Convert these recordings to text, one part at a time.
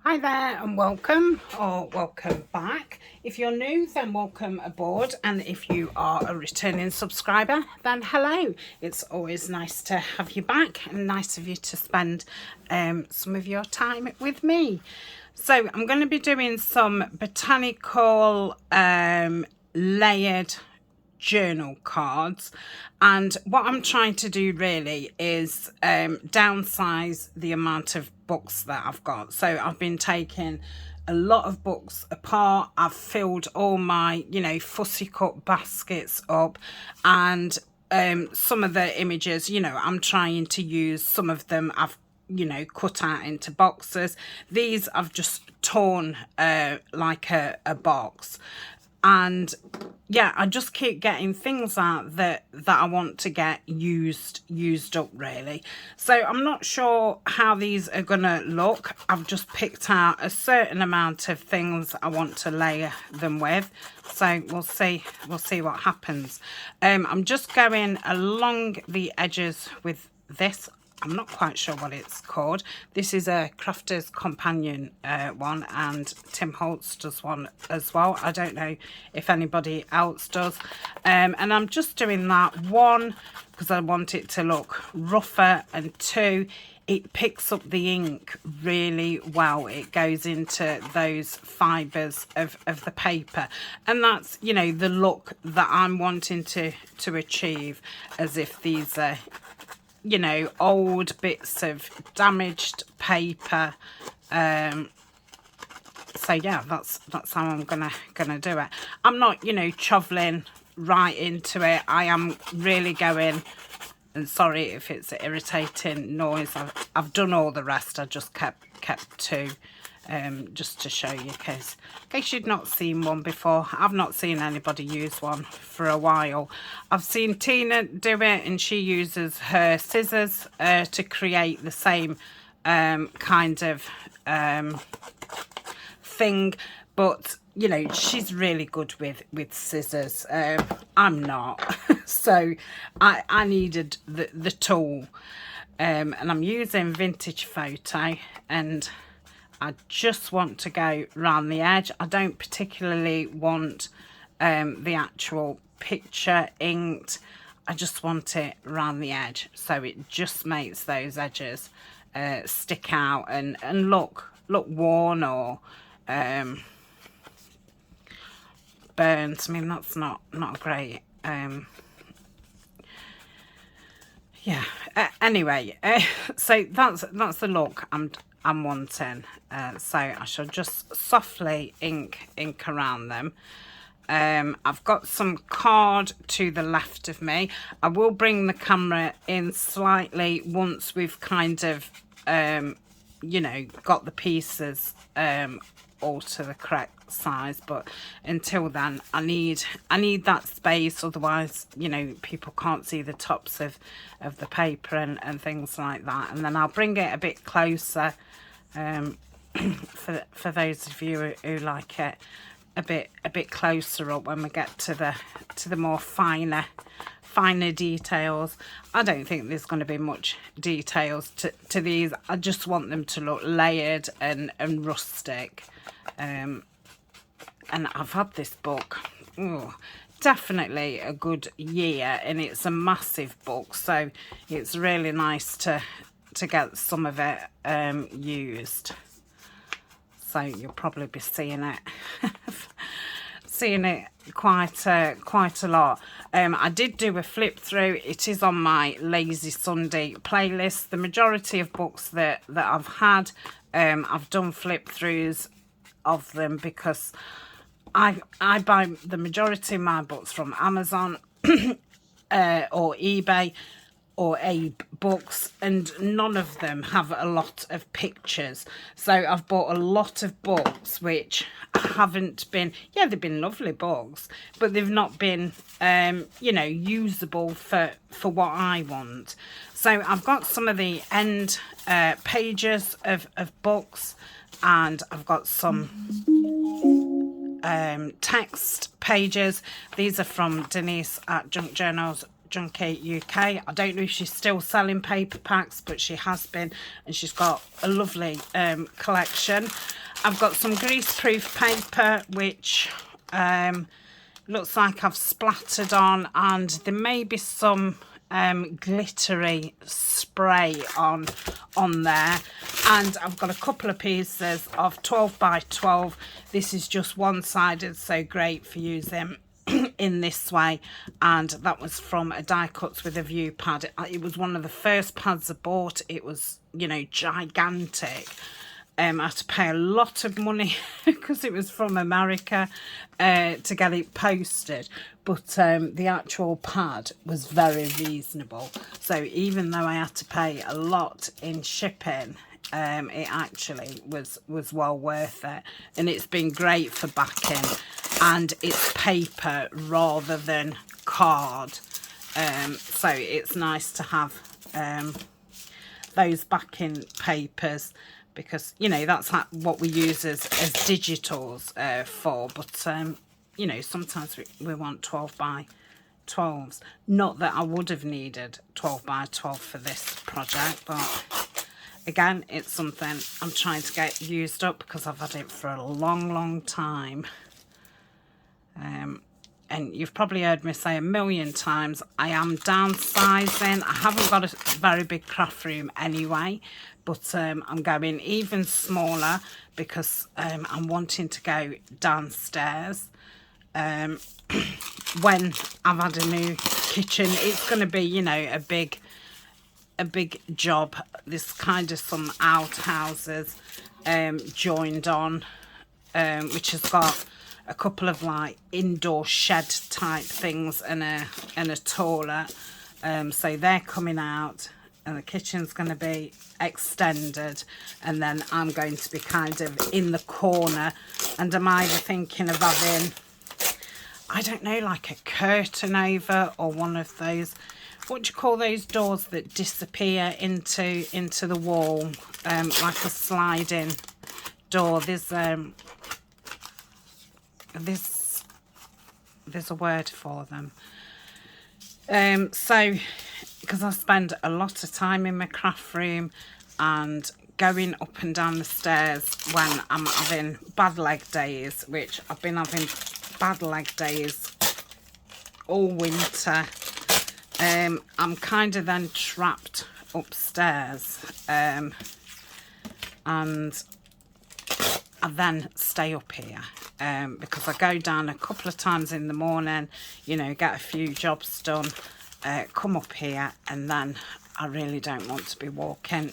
Hi there and welcome or welcome back. If you're new, then welcome aboard, and if you are a returning subscriber, then hello. It's always nice to have you back and nice of you to spend some of your time with me. So I'm going to be doing some botanical layered journal cards, and what I'm trying to do really is downsize the amount of books that I've got. So I've been taking a lot of books apart. I've filled all my fussy cut baskets up, and some of the images, I'm trying to use some of them. I've cut out into boxes. These I've just torn like a box. And yeah, I just keep getting things out that I want to get used up really. So I'm not sure how these are gonna look. I've just picked out a certain amount of things I want to layer them with. So we'll see what happens. I'm just going along the edges with this. I'm not quite sure what it's called. This is a Crafter's Companion one, and Tim Holtz does one as well. I don't know if anybody else does. And I'm just doing that, one, because I want it to look rougher, and two, it picks up the ink really well. It goes into those fibres of the paper. And that's, the look that I'm wanting to achieve, as if these are old bits of damaged paper. So yeah, that's how I'm gonna do it. I'm not shoveling right into it. I am really going, and sorry if it's an irritating noise, I've done all the rest. I just kept two just to show you, in case you'd not seen one before. I've not seen anybody use one for a while. I've seen Tina do it, and she uses her scissors to create the same kind of thing, but she's really good with scissors. I'm not. So I needed the tool, and I'm using Vintage Photo, and I just want to go round the edge. I don't particularly want the actual picture inked. I just want it round the edge, so it just makes those edges stick out and look worn or burnt. I mean, that's not great. Yeah. Anyway, so that's the look I'm wanting. So I shall just softly ink around them. I've got some card to the left of me. I will bring the camera in slightly once we've kind of got the pieces all to the correct size, but until then I need that space, otherwise people can't see the tops of the paper and things like that. And then I'll bring it a bit closer for those of you who like it a bit closer up when we get to the more finer details. I don't think there's going to be much details to these. I just want them to look layered and rustic. And I've had this book definitely a good year, and it's a massive book, so it's really nice to get some of it used. So you'll probably be seeing it quite a lot. I did do a flip through. It is on my Lazy Sunday playlist. The majority of books that I've had, I've done flip throughs of them, because I buy the majority of my books from Amazon or eBay or Abe Books, and none of them have a lot of pictures. So I've bought a lot of books which haven't been, they've been lovely books, but they've not been usable for what I want. So I've got some of the end pages of books, and I've got some text pages. These are from Denise at Junk Journals Junkie UK. I don't know if she's still selling paper packs, but she has been, and she's got a lovely collection. I've got some greaseproof paper, which looks like I've splattered on, and there may be some glittery spray on there. And I've got a couple of pieces of 12 by 12. This is just one-sided, so great for using in this way. And that was from a Die Cuts with a View pad. It was one of the first pads I bought. It was, you know, gigantic. I had to pay a lot of money because it was from America to get it posted, but the actual pad was very reasonable. So even though I had to pay a lot in shipping, it actually was well worth it, and it's been great for backing, and it's paper rather than card, so it's nice to have those backing papers, because, you know, that's what we use as digitals for. But, you know, sometimes we want 12 by 12s. Not that I would have needed 12 by 12 for this project, but again, it's something I'm trying to get used up because I've had it for a long time. And you've probably heard me say a million times, I am downsizing. I haven't got a very big craft room anyway, but I'm going even smaller because I'm wanting to go downstairs. When I've had a new kitchen, it's going to be, you know, a big job. There's kind of some outhouses joined on, which has got a couple of like indoor shed type things and a toilet, so they're coming out, and the kitchen's going to be extended, and then I'm going to be kind of in the corner, and I'm either thinking of having, I don't know, like a curtain over, or one of those, what do you call those doors that disappear into the wall, like a sliding door. There's a word for them. So because I spend a lot of time in my craft room and going up and down the stairs when I'm having bad leg days, which I've been having bad leg days all winter, I'm kind of then trapped upstairs, and I then stay up here because I go down a couple of times in the morning, you know, get a few jobs done, come up here, and then I really don't want to be walking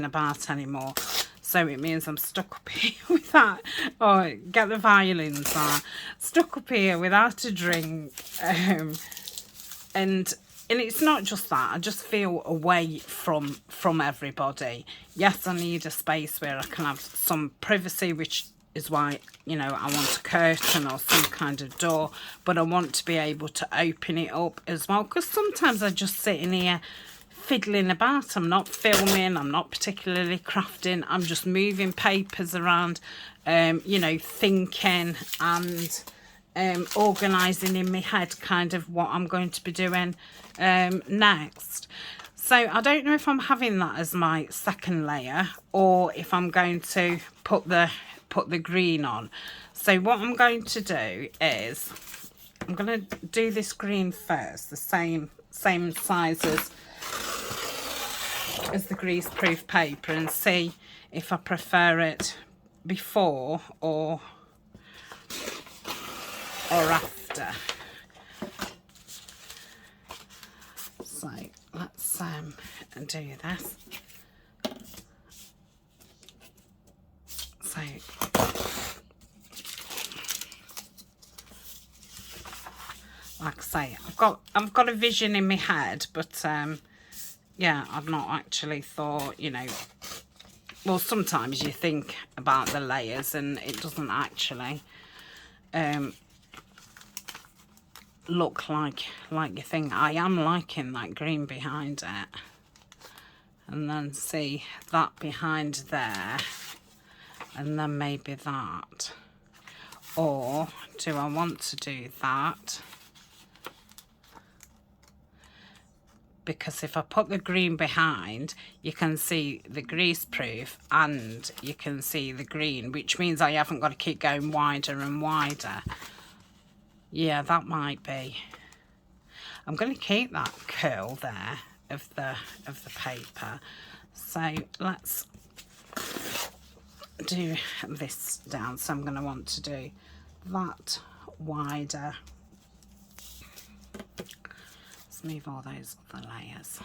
about anymore. So it means I'm stuck up here without, or get the violins on, stuck up here without a drink, and it's not just that, I just feel away from everybody. Yes, I need a space where I can have some privacy, which is why, you know, I want a curtain or some kind of door, but I want to be able to open it up as well, because sometimes I just sit in here fiddling about. I'm not filming, I'm not particularly crafting, I'm just moving papers around, you know, thinking and organising in my head kind of what I'm going to be doing next. So I don't know if I'm having that as my second layer, or if I'm going to put the green on. So what I'm going to do is I'm going to do this green first, the same size as the greaseproof paper, and see if I prefer it before or after. So let's do this. So like I say, I've got a vision in my head, but yeah, I've not actually thought, you know, well, sometimes you think about the layers and it doesn't actually look like you think. I am liking that green behind it, and then see that behind there, and then maybe that, or do I want to do that because if I put the green behind, you can see the grease proof and you can see the green, which means I haven't got to keep going wider and wider. Yeah, that might be. I'm going to keep that curl there of the paper. So let's do this down. So I'm going to want to do that wider. Let's move all those other layers.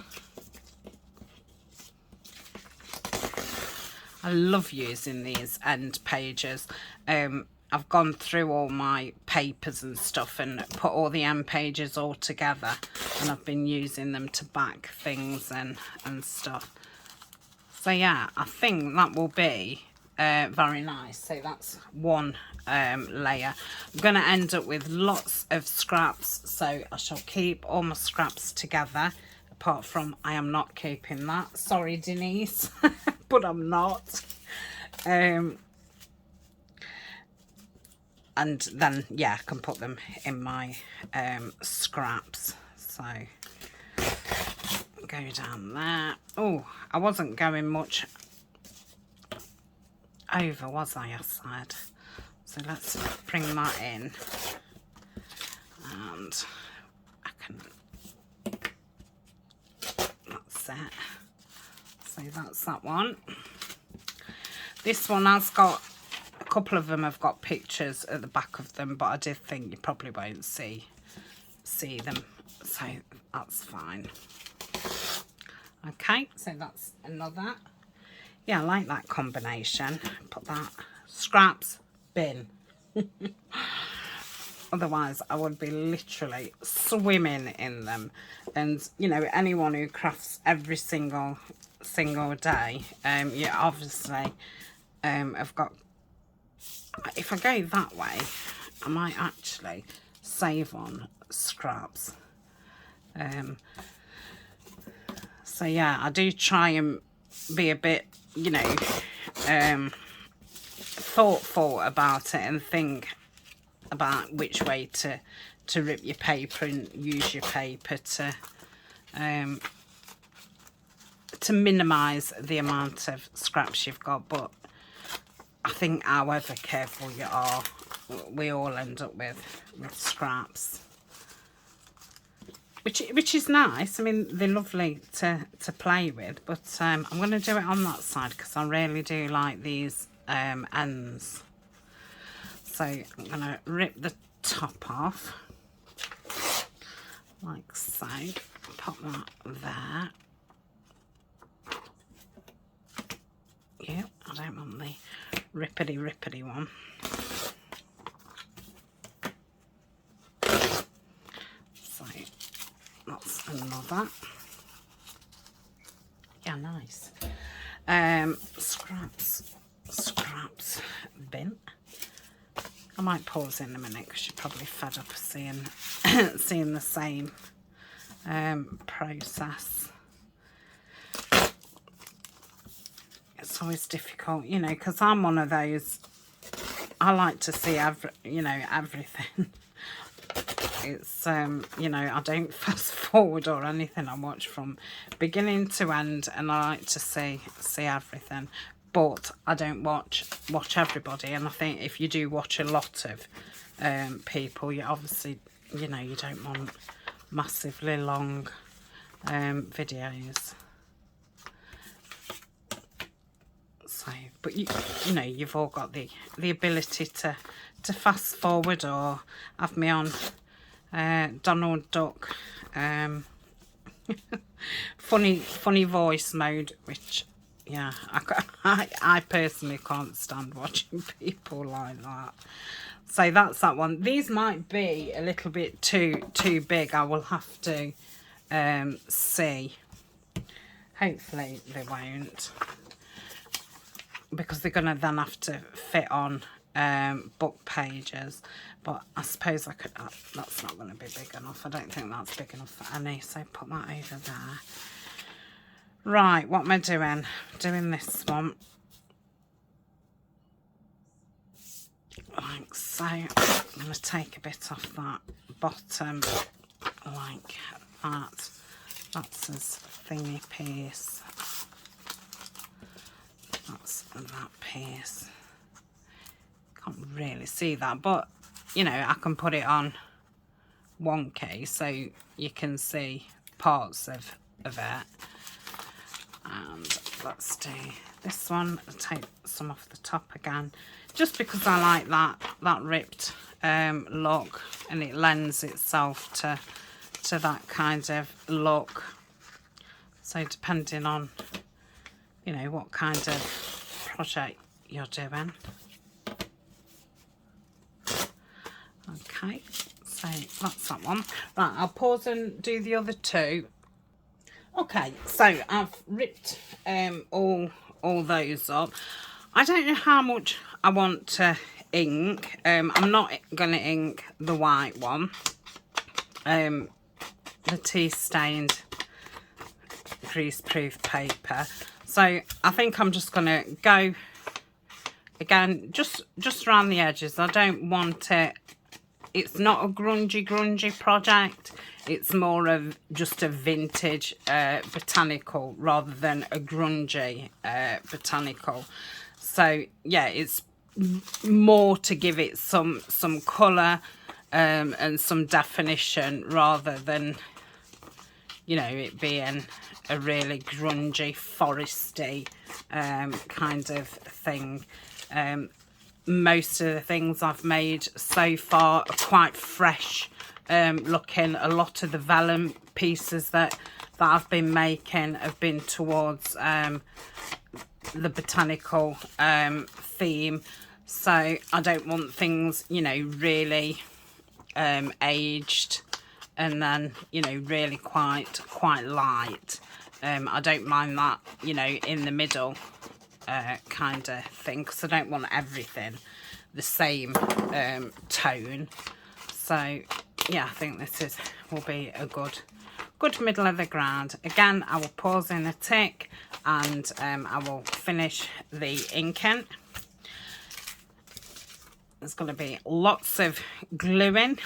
I love using these end pages. I've gone through all my papers and stuff and put all the end pages all together, and I've been using them to back things and stuff. So yeah, I think that will be very nice. So that's one layer. I'm going to end up with lots of scraps, so I shall keep all my scraps together, apart from I am not keeping that. Sorry, Denise, but I'm not. And then, yeah, I can put them in my scraps. So, go down there. Oh, I wasn't going much over, was I, said. So let's bring that in. And I can, that's it. So that's that one. This one has got, a couple of them have got pictures at the back of them, but I did think you probably won't see them, so that's fine. Okay, so that's another. Yeah, I like that combination. Put that, scraps, bin. Otherwise I would be literally swimming in them. And you know, anyone who crafts every single day, you obviously have got, if I go that way, I might actually save on scraps. So yeah, I do try and be a bit, you know, thoughtful about it and think about which way to rip your paper and use your paper to minimise the amount of scraps you've got. But I think however careful you are, we all end up with scraps, which is nice. I mean, they're lovely to play with, but I'm going to do it on that side because I really do like these ends. So I'm going to rip the top off like so. Pop that there. Yeah, I don't want the rippity one. So that's another. Yeah, nice. Scraps bin. I might pause in a minute because you're probably fed up of seeing seeing the same process. It's always difficult, you know, because I'm one of those, I like to see everything. It's you know, I don't fast forward or anything. I watch from beginning to end, and I like to see everything. But I don't watch everybody, and I think if you do watch a lot of people, you obviously, you know, you don't want massively long videos. So, but you know, you've all got the ability to fast forward or have me on Donald Duck funny voice mode, which, yeah, I personally can't stand watching people like that. So that's that one. These might be a little bit too big. I will have to see. Hopefully they won't, because they're gonna then have to fit on book pages. But I suppose I could, that's not going to be big enough. I don't think that's big enough for any, so put that over there. Right, what am I doing? Doing this one. Like so. I'm going to take a bit off that bottom, like that. That's his thingy piece. That's that piece. Can't really see that, but you know, I can put it on 1K so you can see parts of it. And let's do this one. I'll take some off the top again, just because I like that ripped look, and it lends itself to that kind of look. So depending on, you know, what kind of project you're doing. Okay, so that's that one. Right, I'll pause and do the other two. Okay, so I've ripped all those up. I don't know how much I want to ink. I'm not going to ink the white one. The tea stained greaseproof paper. So I think I'm just going to go again just around the edges. I don't want it. It's not a grungy project. It's more of just a vintage botanical rather than a grungy botanical. So yeah, it's more to give it some colour and some definition, rather than, you know, it being a really grungy, foresty kind of thing. Most of the things I've made so far are quite fresh looking. A lot of the vellum pieces that I've been making have been towards the botanical theme. So I don't want things, you know, really aged and then, you know, really quite light. I don't mind that, you know, in the middle kind of thing, because I don't want everything the same tone. So yeah, I think this will be a good middle of the ground. Again, I will pause in a tick and I will finish the inking. There's going to be lots of gluing.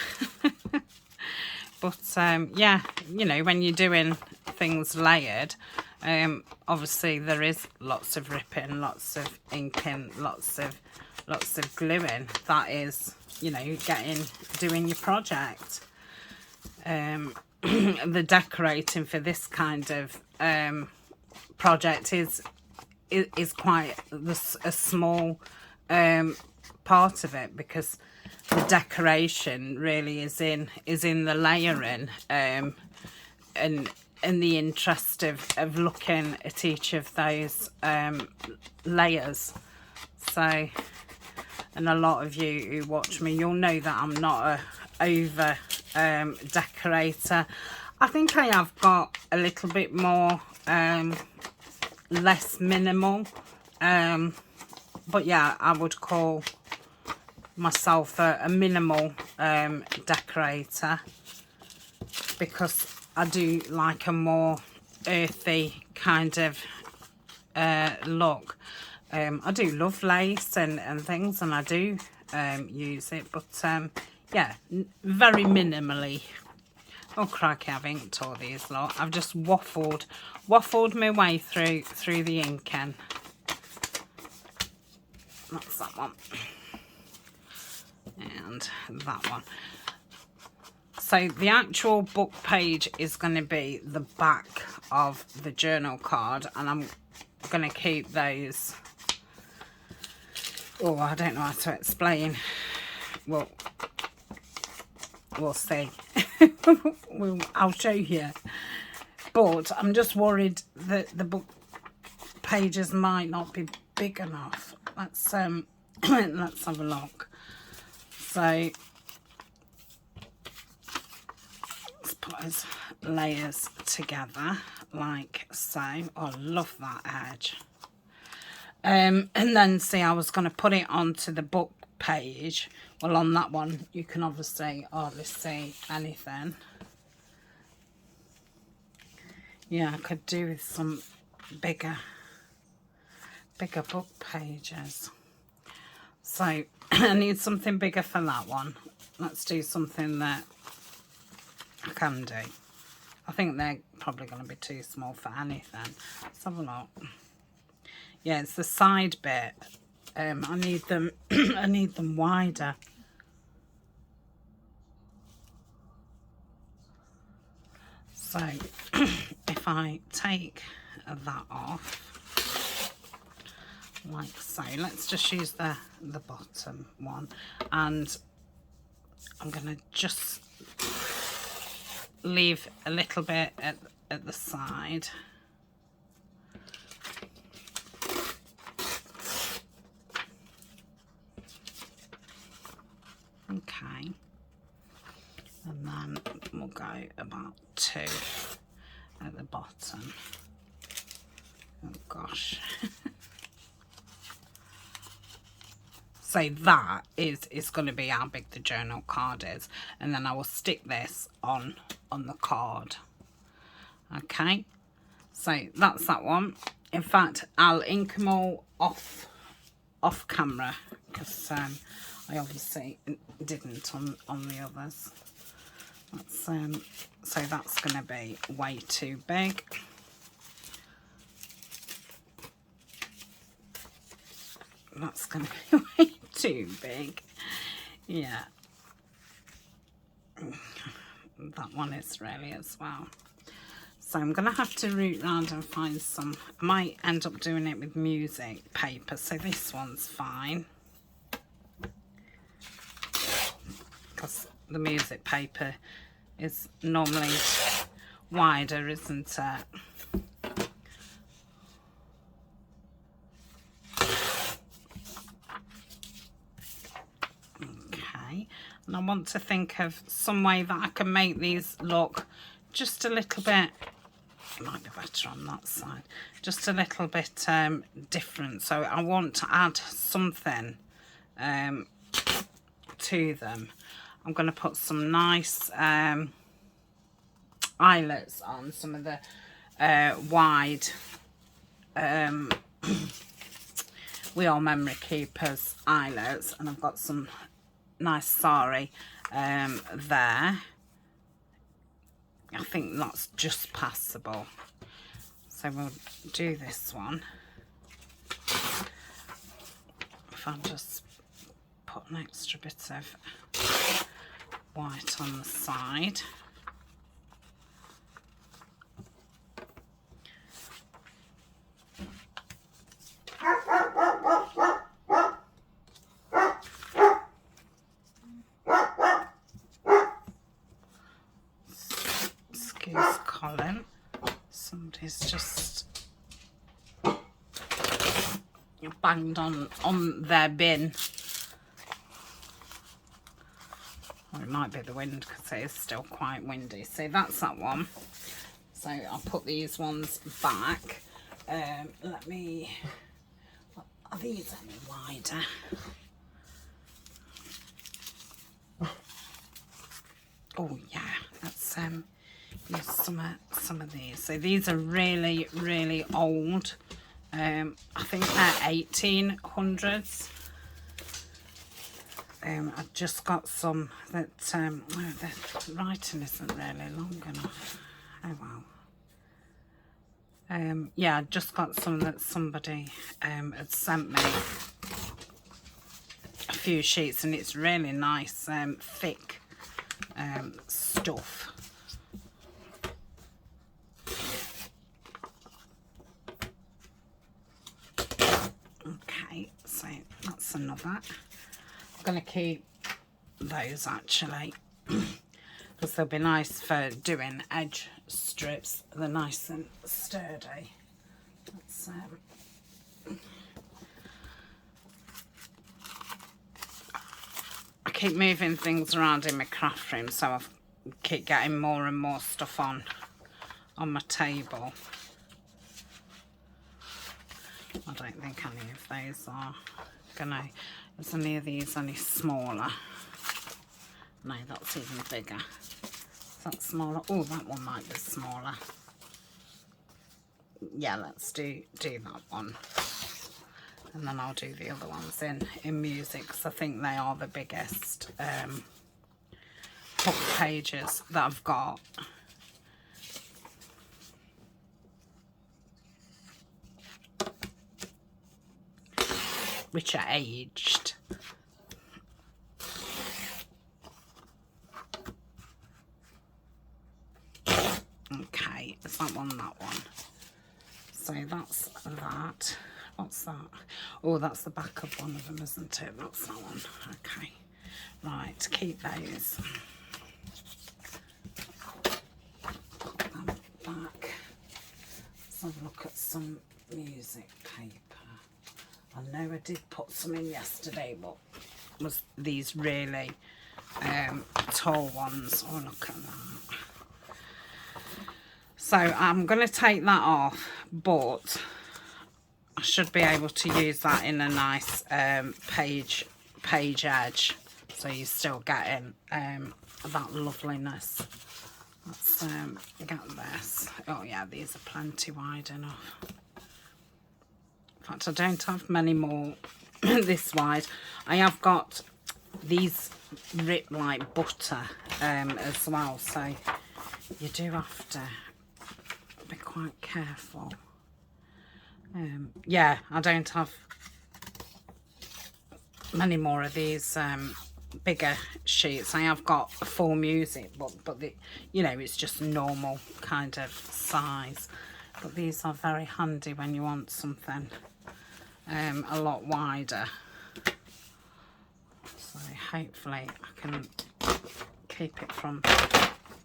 But yeah, you know, when you're doing things layered, obviously there is lots of ripping, lots of inking, lots of gluing. That is, you know, doing your project. The decorating for this kind of project is quite a small part of it, because the decoration really is in the layering and in the interest of looking at each of those layers. So, and a lot of you who watch me, you'll know that I'm not a over decorator. I think I have got a little bit more less minimal, but yeah, I would call myself a minimal decorator, because I do like a more earthy kind of look. I do love lace and things, and I do use it, but yeah, very minimally. Oh crikey, I've inked all these lot. I've just waffled my way through the inking. That's that one. And that one. So the actual book page is going to be the back of the journal card, and I'm going to keep those. Oh, I don't know how to explain. Well, we'll see. I'll show you. But I'm just worried that the book pages might not be big enough. Let's let's have a look. So let's put his layers together like so. Oh, I love that edge. And then see, I was going to put it onto the book page. Well, on that one you can obviously hardly see anything. Yeah, I could do with some bigger book pages. So I need something bigger for that one. Let's do something that I can do. I think they're probably going to be too small for anything. Let's have a look. Yeah, it's the side bit. I need them I need them wider. So if I take that off like so, let's just use the bottom one, and I'm gonna just leave a little bit at the side. Okay, and then we'll go about 2 at the bottom. Oh gosh. So that is going to be how big the journal card is, and then I will stick this on the card. Okay, so that's that one. In fact, I'll ink them all off camera, because I obviously didn't on the others. That's so that's going to be way too big. That's going to be way too big. Yeah. That one is really as well. So I'm going to have to root around and find some. I might end up doing it with music paper. So this one's fine, because the music paper is normally wider, isn't it? And I want to think of some way that I can make these look just a little bit, it might be better on that side, just a little bit different. So I want to add something to them. I'm going to put some nice eyelets on, some of the wide We Are Memory Keepers eyelets, and I've got some nice sari there. I think that's just passable, so we'll do this one. If I just put an extra bit of white on the side. Somebody's just banged on their bin. Or it might be the wind, because it is still quite windy. So that's that one. So I'll put these ones back. Let me... Are these any wider? Oh yeah, let's use some of these. So these are really, really old. I think they're 1800s. I've just got some that oh, the writing isn't really long enough. Oh well. Yeah, I just got some that somebody had sent me a few sheets, and it's really nice, thick stuff. Okay, so that's another. I'm going to keep those actually, because they'll be nice for doing edge strips. They're nice and sturdy. Let's, I keep moving things around in my craft room, so I keep getting more and more stuff on my table. I don't think any of those are gonna... Is any of these any smaller? No, that's even bigger. Is that smaller? Oh, that one might be smaller. Yeah, let's do that one. And then I'll do the other ones in music, because I think they are the biggest book pages that I've got which are aged. Okay, is that one, that one? So that's that. What's that? Oh, that's the back of one of them, isn't it? That's that one. Okay. Right, keep those. Put them back. Let's have a look at some music paper. I know I did put some in yesterday, but was these really tall ones? Oh, look at that. So I'm going to take that off, but I should be able to use that in a nice page edge, so you're still getting that loveliness. Let's get this. Oh yeah, these are plenty wide enough. In fact, I don't have many more this wide. I have got these ripped like butter as well, so you do have to be quite careful. Yeah, I don't have many more of these bigger sheets. I have got a full music, but the, you know, it's just normal kind of size. But these are very handy when you want something a lot wider. So hopefully I can keep it from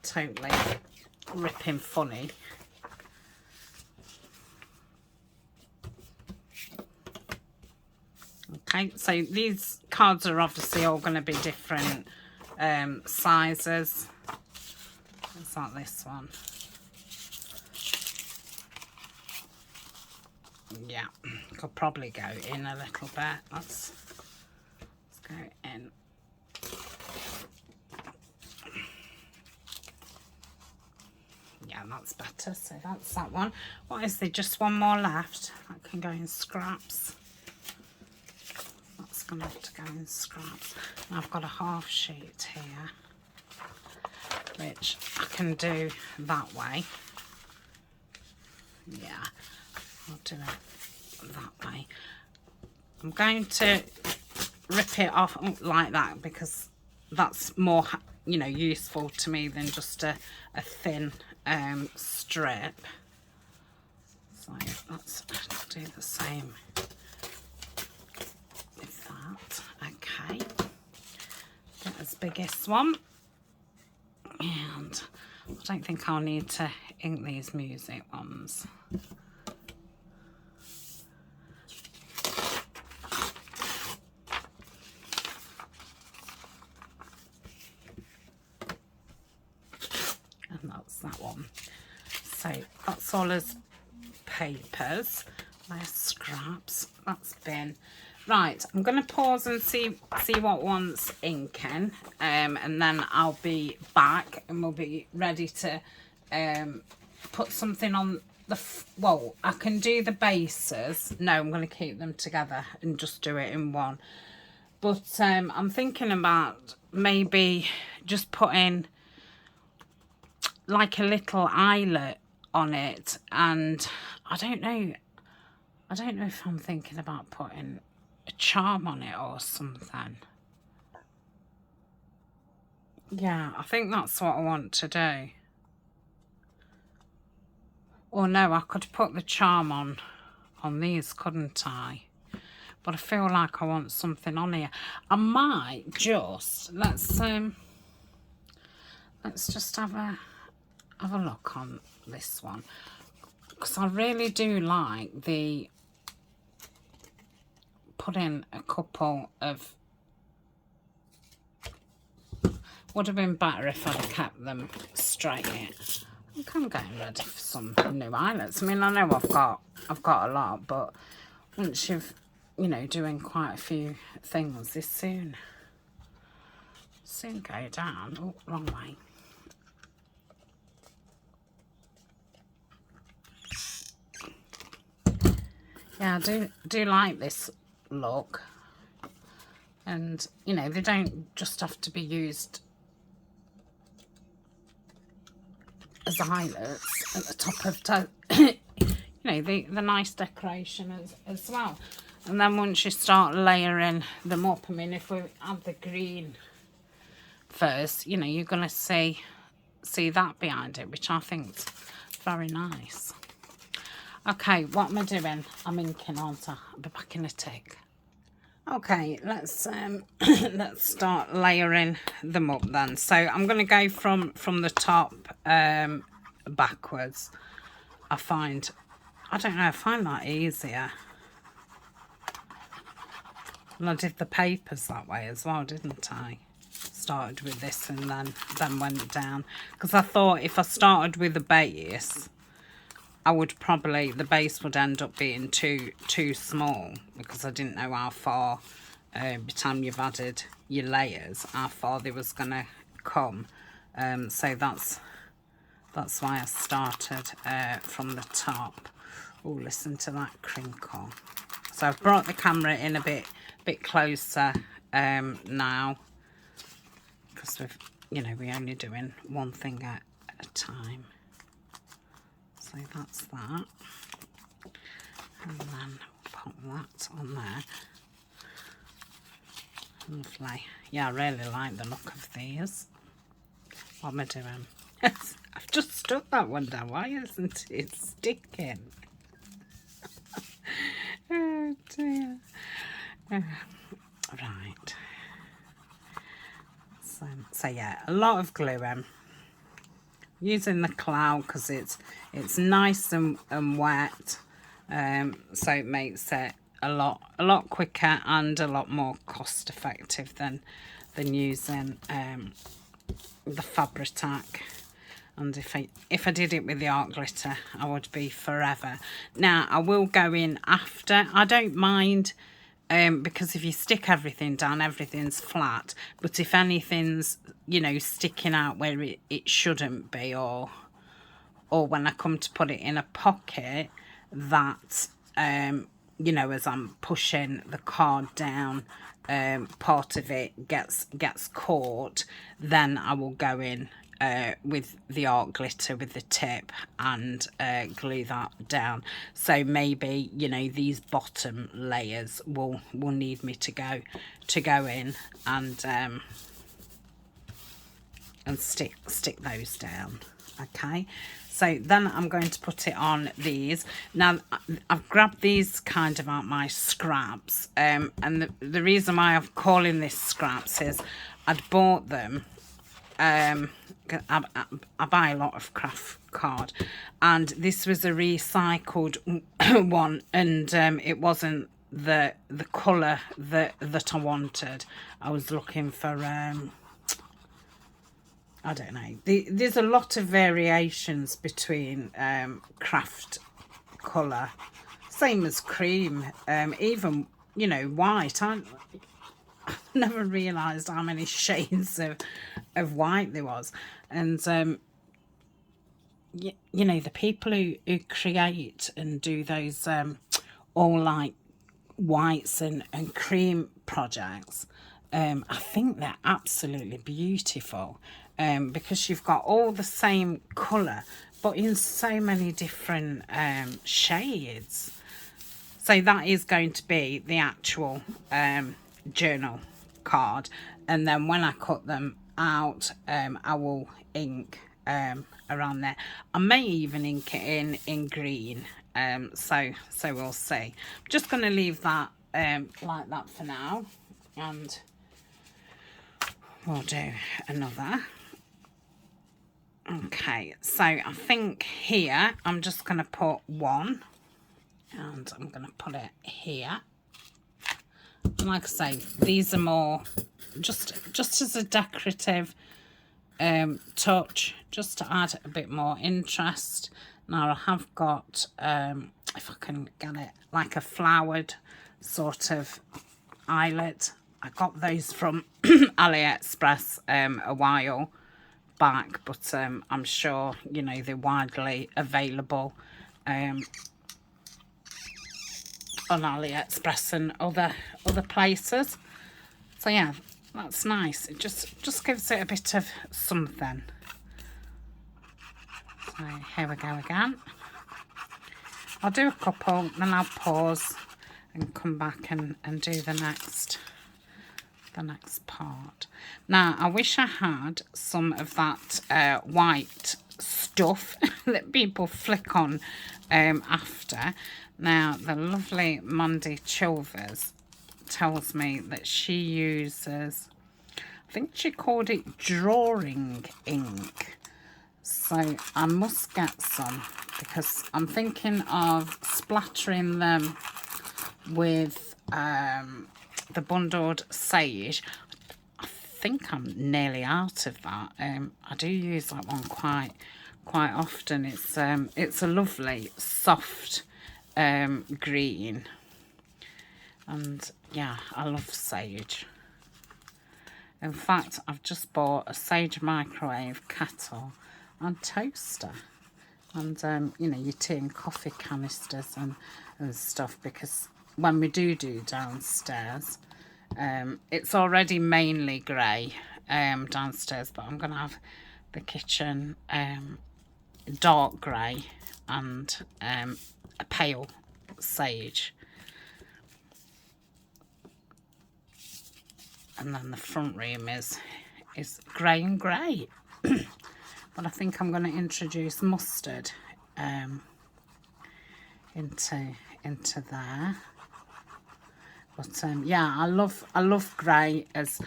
totally ripping funny. Okay, so these cards are obviously all going to be different sizes. It's like this one. Yeah, could probably go in a little bit. Let's go in. Yeah, that's better. So that's that one. What is there? Just one more left. That can go in scraps. That's going to have to go in scraps. And I've got a half sheet here, which I can do that way. Yeah, I'll do it that way. I'm going to rip it off like that because that's more, you know, useful to me than just a thin strip. So let's do the same with that. Okay, get this biggest one, and I don't think I'll need to ink these music ones. And that's that one. So that's all as papers. My scraps. That's been right. I'm going to pause and see what one's inking, and then I'll be back and we'll be ready to put something on the. Well, I can do the bases. No, I'm going to keep them together and just do it in one. But I'm thinking about maybe just putting like a little eyelet on it, and I don't know if I'm thinking about putting a charm on it or something. Yeah, I think that's what I want to do. Or no, I could put the charm on these, couldn't I? But I feel like I want something on here. I might just let's just have a look on this one, because I really do like the putting a couple of. Would have been better if I'd have kept them straight. I think I'm getting ready for some new eyelets. I mean, I know I've got a lot, but once you've, you know, doing quite a few things, they soon go down. Oh, wrong way. Yeah, I do like this look, and you know, they don't just have to be used as eyelets at the top of you know, the nice decoration as well. And then once you start layering them up, I mean, if we add the green first, you know, you're going to see that behind it, which I think's very nice. Okay, what am I doing? I'm inking, aren't I? I'll be back in a tick. Okay, let's let's start layering them up then. So I'm going to go from the top backwards. I don't know, I find that easier. And I did the papers that way as well, didn't I? Started with this and then went down. Because I thought if I started with the base, I would probably, the base would end up being too small, because I didn't know how far, by the time you've added your layers, how far they was going to come. So that's why I started from the top. Oh, listen to that crinkle. So I've brought the camera in a bit closer now, because we're only doing one thing at a time. So that's that, and then pop that on there. Lovely. Yeah, I really like the look of these. What am I doing? I've just stuck that one down. Why isn't it sticking? Oh dear. Right. So yeah, a lot of gluing. Using the cloud because it's nice and wet, so it makes it a lot quicker and a lot more cost effective than using the Fabri-Tac. And if I did it with the art glitter, I would be forever. Now I will go in after. I don't mind, because if you stick everything down, everything's flat. But if anything's, sticking out where it shouldn't be, or when I come to put it in a pocket, that, as I'm pushing the card down, part of it gets caught, then I will go in with the art glitter with the tip and glue that down. So maybe these bottom layers will need me to go in and stick those down. Okay, so then I'm going to put it on these. Now I've grabbed these kind of out my scraps, and the reason why I'm calling this scraps is I'd bought them. I buy a lot of craft card, and this was a recycled one, and it wasn't the colour that I wanted. I was looking for I don't know. There's a lot of variations between craft colour, same as cream, even white. I've never realised how many shades of white there was. And the people who create and do those all like whites and cream projects, I think they're absolutely beautiful, because you've got all the same colour but in so many different shades. So that is going to be the actual journal card, and then when I cut them out, I will ink around there. I may even ink it in green, so we'll see. I'm just going to leave that like that for now, and we'll do another. Okay, so I think here I'm just going to put one, and I'm going to put it here. And like I say, these are more just as a decorative touch, just to add a bit more interest. Now I have got, if I can get it, like a flowered sort of eyelet. I got those from AliExpress a while back, but I'm sure they're widely available on AliExpress and other places. So yeah, that's nice. It just gives it a bit of something. So here we go again. I'll do a couple, then I'll pause and come back and do the next part. Now I wish I had some of that white stuff that people flick on after. Now the lovely Mandy Chilvers tells me that she uses, I think she called it drawing ink, so I must get some because I'm thinking of splattering them with the bundled sage. I think I'm nearly out of that. I do use that one quite often. It's a lovely soft green, and yeah, I love sage. In fact, I've just bought a sage microwave kettle and toaster, and you know, your tea and coffee canisters and stuff, because when we do downstairs, it's already mainly grey downstairs, but I'm going to have the kitchen dark grey and a pale sage, and then the front room is grey and grey. But I think I'm going to introduce mustard into there. But yeah, I love grey as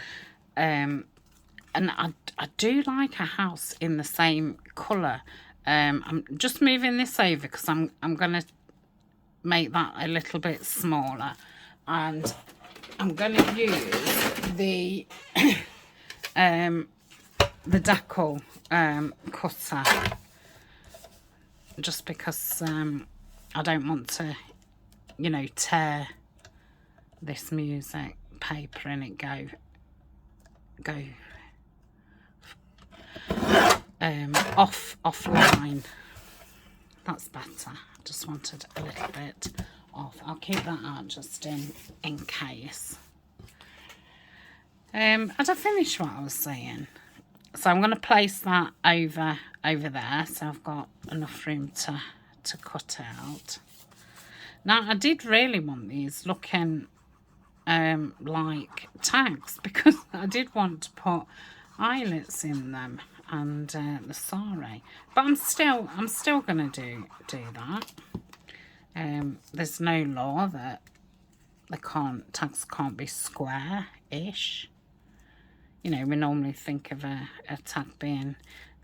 and I do like a house in the same colour. I'm just moving this over because I'm going to make that a little bit smaller, and I'm going to use the Decorative cutter, just because I don't want to, you know, tear this music paper and it go offline. That's better. Just wanted a little bit off. I'll keep that out just in case. Had I finished what I was saying? So I'm going to place that over there, so I've got enough room to cut out. Now I did really want these looking like tags, because I did want to put eyelets in them and the sari, but I'm still going to do that. There's no law that tags can't be square-ish. You know, we normally think of a tag being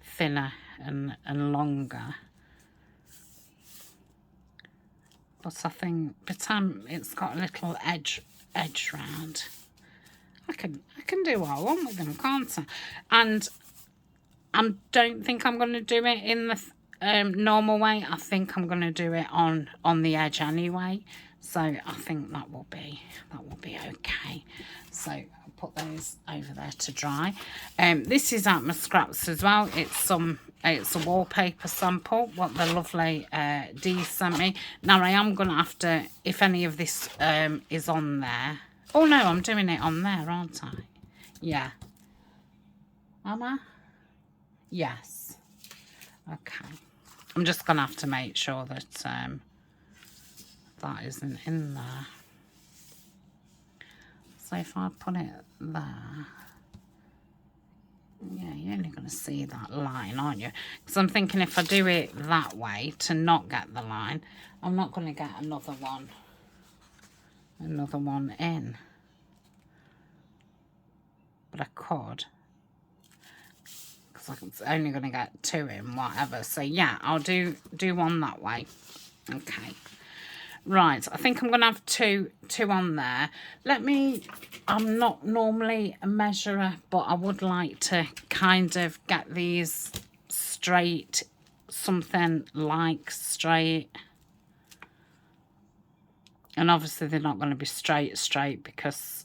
thinner and longer. But I think by the time it's got a little edge round, I can do what I want with them, can't I? And I don't think I'm going to do it in the normal way. I think I'm going to do it on the edge anyway. So I think that will be okay. So I'll put those over there to dry. This is at my scraps as well. It's a wallpaper sample, what the lovely Dee sent me. Now I am going to have to, if any of this is on there. Oh no, I'm doing it on there, aren't I? Yeah. Am I? Yes. Okay. I'm just going to have to make sure that that isn't in there. So if I put it there, yeah, you're only going to see that line, aren't you? Because I'm thinking if I do it that way to not get the line, I'm not going to get another one in. But I could, because I'm only going to get 2 in, whatever. So yeah, I'll do one that way. Okay. Right, I think I'm going to have two on there. I'm not normally a measurer, but I would like to kind of get these straight, something like straight. And obviously they're not going to be straight because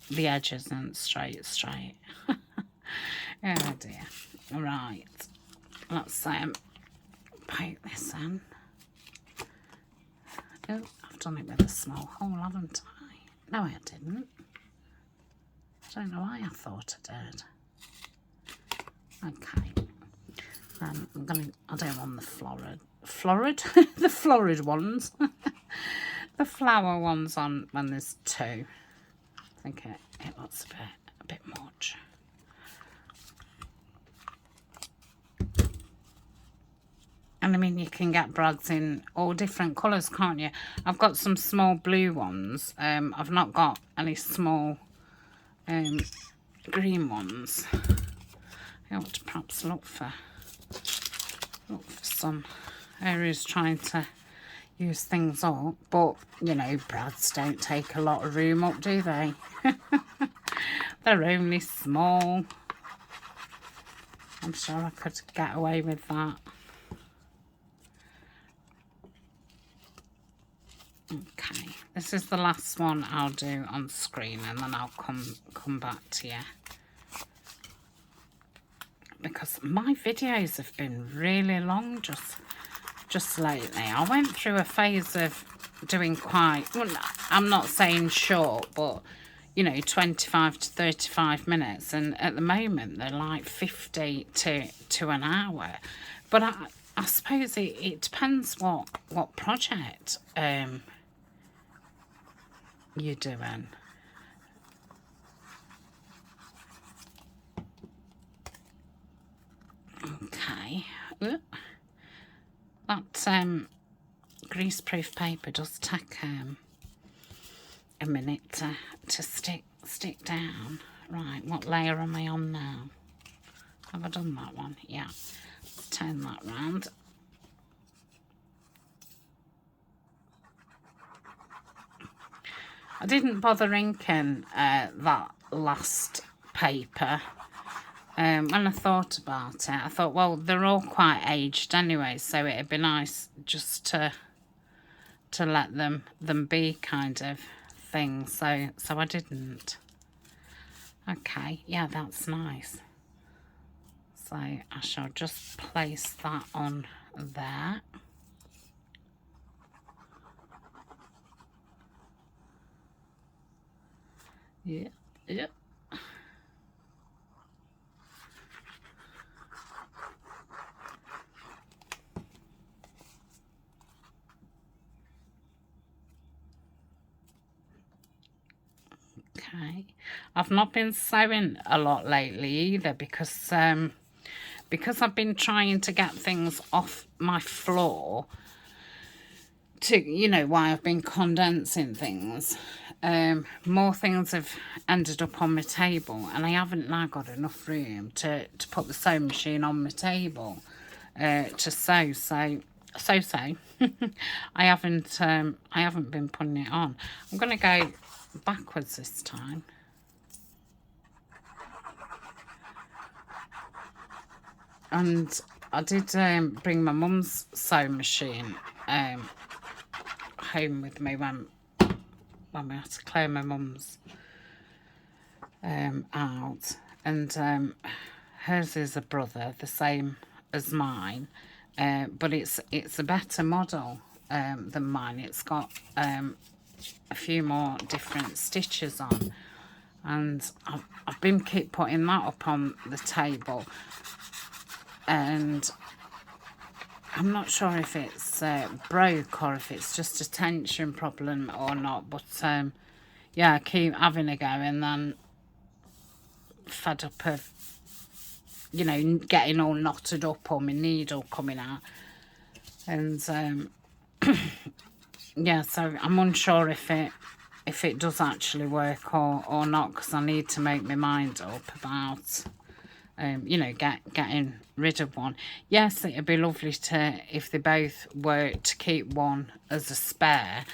the edge isn't straight. Oh dear. Right, let's poke this in. Oh, I've done it with a small hole, haven't I? No, I didn't. I don't know why I thought I did. Okay. I don't want the florid, the florid ones. the flower ones on when there's two. I think it looks a bit much. And I mean, you can get brads in all different colours, can't you? I've got some small blue ones. I've not got any small green ones. I ought to perhaps look for some areas trying to use things up. But, you know, brads don't take a lot of room up, do they? They're only small. I'm sure I could get away with that. Okay, this is the last one I'll do on screen, and then I'll come back to you, because my videos have been really long just lately. I went through a phase of doing quite, well, I'm not saying short, but you know, 25 to 35 minutes, and at the moment they're like 50 to an hour. But I suppose it depends what project you're doing. Okay. That greaseproof paper does take a minute to stick down. Right, what layer am I on now? Have I done that one? Yeah. Turn that round. I didn't bother inking that last paper. When I thought about it, I thought, well, they're all quite aged anyway, so it'd be nice just to let them be kind of thing. So I didn't. Okay, yeah, that's nice. So I shall just place that on there. Yeah. Okay, I've not been sewing a lot lately either, because I've been trying to get things off my floor to, you know, why I've been condensing things. More things have ended up on my table, and I haven't now got enough room to put the sewing machine on my table to sew. I haven't been putting it on. I'm going to go backwards this time. And I did bring my mum's sewing machine home with me when we had to clear my mum's out, and hers is a brother, the same as mine, but it's a better model than mine. It's got a few more different stitches on, and I've been keep putting that up on the table, and I'm not sure if it's broke or if it's just a tension problem or not, but yeah, I keep having a go, and then fed up of, you know, getting all knotted up or my needle coming out, and yeah, so I'm unsure if it does actually work or not, because I need to make my mind up about you know, getting rid of one. Yes, it'd be lovely to, if they both were to keep one as a spare,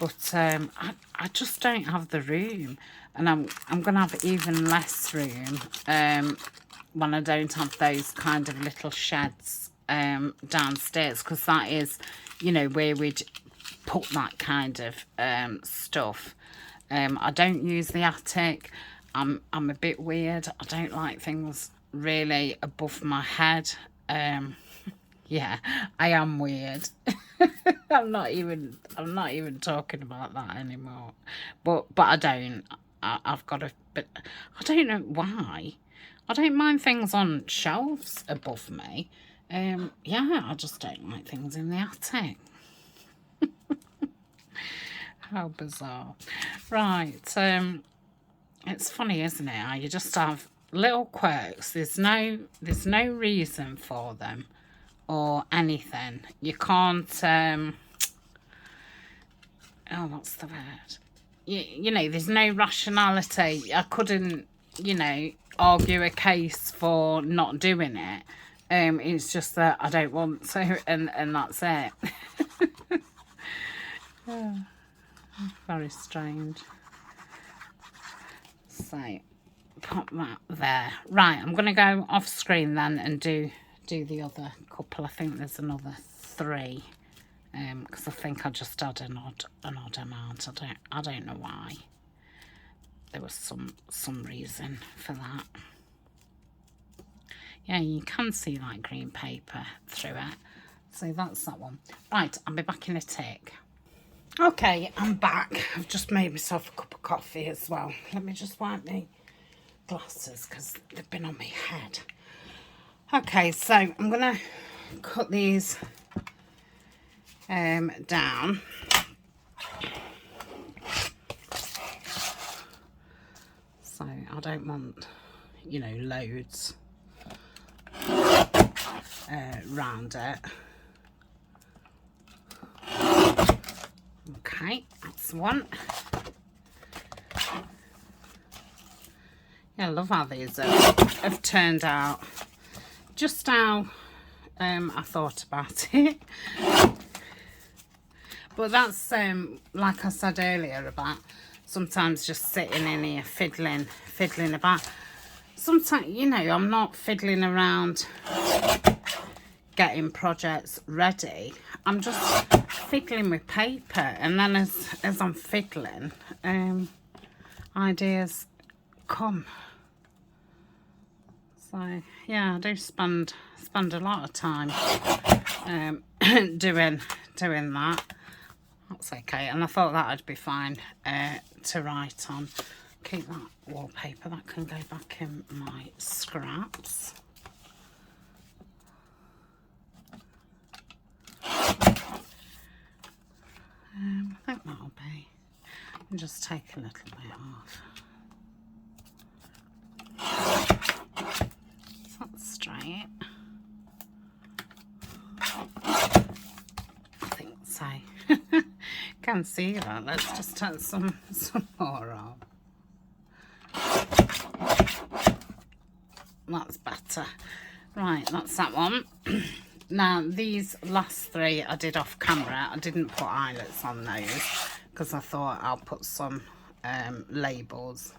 but I just don't have the room, and I'm gonna have even less room when I don't have those kind of little sheds downstairs, because that is, you know, where we'd put that kind of stuff. I don't use the attic. I'm a bit weird. I don't like things really above my head. Yeah, I am weird. I'm not even talking about that anymore. But I don't. I've got a bit. I don't know why. I don't mind things on shelves above me. Yeah, I just don't like things in the attic. How bizarre. Right, it's funny, isn't it? How you just have little quirks. There's no reason for them or anything. You can't oh, what's the word? You know, there's no rationality. I couldn't, you know, argue a case for not doing it. It's just that I don't want to, and that's it. Oh, very strange. So pop that there. Right, I'm going to go off screen then and do the other couple. I think there's another 3. Because I think I just had an odd amount. I don't know why. There was some reason for that. Yeah, you can see like green paper through it. So that's that one. Right, I'll be back in a tick. Okay, I'm back. I've just made myself a cup of coffee as well. Let me just wipe my glasses because they've been on my head. Okay, so I'm gonna cut these down. So I don't want, you know, loads round it. Okay, that's one. Yeah, I love how these have turned out. Just how I thought about it. But that's like I said earlier about sometimes just sitting in here fiddling about. Sometimes, you know, I'm not fiddling around getting projects ready. I'm just fiddling with paper, and then as I'm fiddling, ideas come. So yeah, I do spend a lot of time doing that. That's okay, and I thought that would be fine to write on. Keep that wallpaper, that can go back in my scraps. I think that'll be. I'll just take a little bit off. Is that straight? I think so. Can't see that. Let's just take some more off. That's better. Right, that's that one. Now, these last 3 I did off camera. I didn't put eyelets on those because I thought I'll put some labels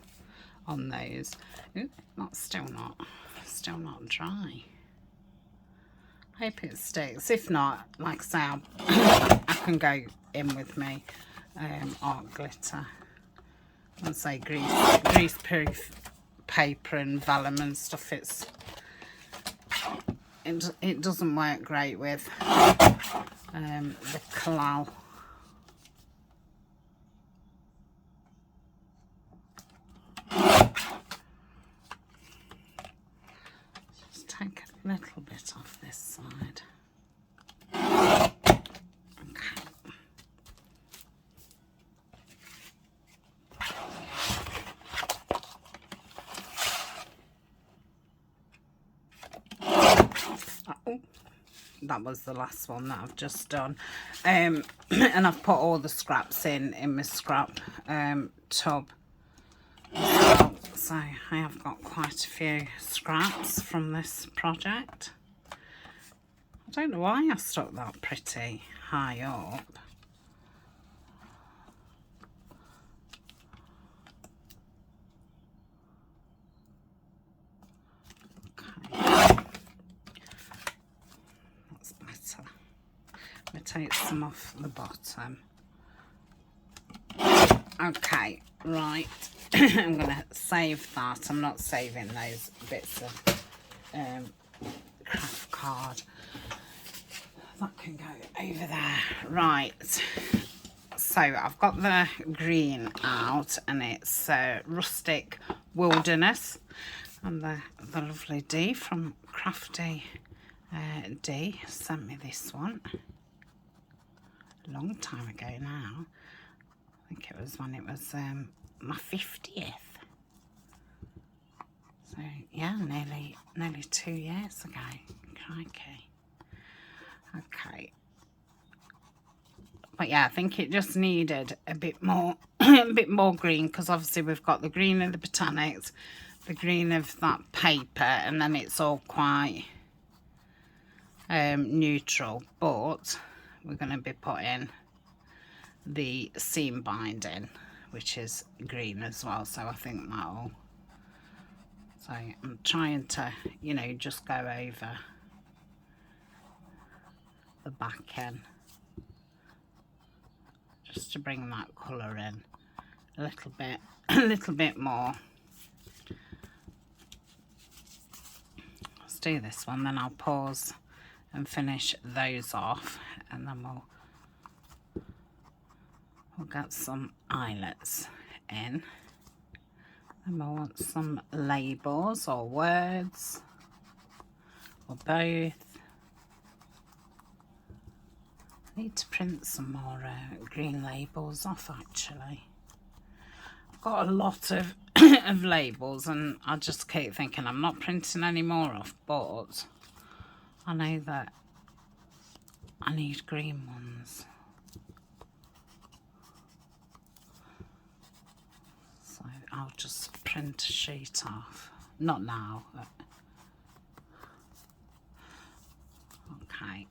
on those. Ooh, that's still not dry. I hope it sticks. If not, like I say, I can go in with me art glitter and say grease proof paper and vellum and stuff. It doesn't work great with the collal. Just take a little bit off this side. Okay. Oh, that was the last one that I've just done, and I've put all the scraps in my scrap tub as well. So I have got quite a few scraps from this project. I don't know why I stuck that pretty high up. Take some off the bottom. Okay, right. I'm gonna save that. I'm not saving those bits of craft card. That can go over there. Right. So I've got the green out, and it's Rustic Wilderness, and the lovely Dee from Crafty D sent me this one. A long time ago now. think it was when it was my 50th. So yeah, nearly 2 years ago. Crikey. Okay. But yeah, I think it just needed a bit more a bit more green, because obviously we've got the green of the Botanics, the green of that paper, and then it's all quite neutral. But we're going to be putting the seam binding, which is green as well, so I think that'll... So I'm trying to, you know, just go over the back end just to bring that colour in a little bit more. Let's do this one, then I'll pause and finish those off, and then we'll get some eyelets in. And I want some labels or words or both. I need to print some more green labels off actually. I've got a lot of of labels, and I just keep thinking I'm not printing any more off, but I know that I need green ones. So I'll just print a sheet off. Not now. But... Okay,